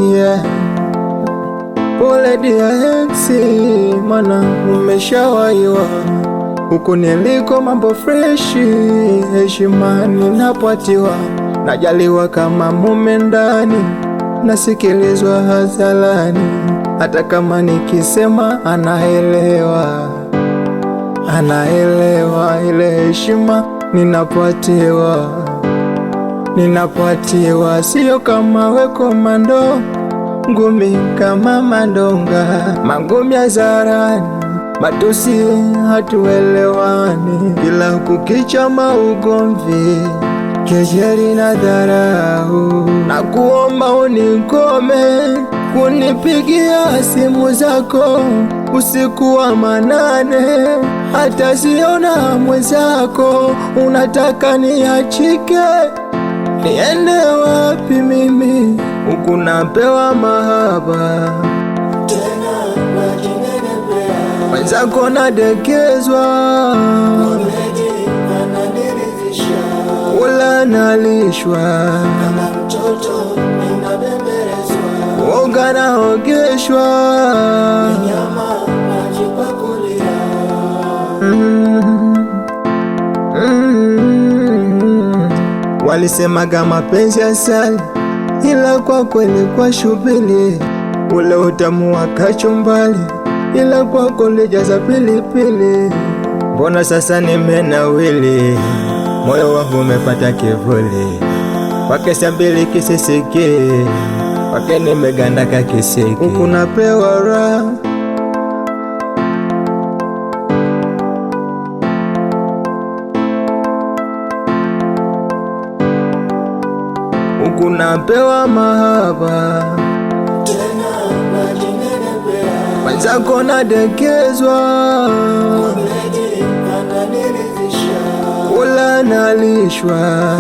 Yeah. Pole dia eksi, mana umeshawaiwa. Huku niliko mambo freshi, heshima ninapatiwa, najaliwa kama mume ndani, nasikilizwa hadharani, hata kama nikisema anaelewa. Ile heshima ninapatiwa, sio kama we komando, ngumi kama mandonga, mangumi hadharani, matusi hatuelewani, bila kukicha maugomvi, kejeli na dharau. Na kuomba unikome kunipigia simu zako usiku wa manane, hata siona mwenzako. Unataka niachike, niende wapi mimi? Huku napewa mahaba, mwenzako nadekezwa, ula nalishwa, oga naogeshwa, Walisemaga mapenzi asali, ila kwa kweli kwa shubili, ule utamu wa kachumbali, ila kwa kweli jaza pilipili. Mbona sasa nimenawili, moyo wangu umepata kivuli, kwake sabili kisisiki, kwake nimeganda kakisiki. Huku napewa raha, huku napewa mahaba, mwenzako nadekezwa, ula nalishwa,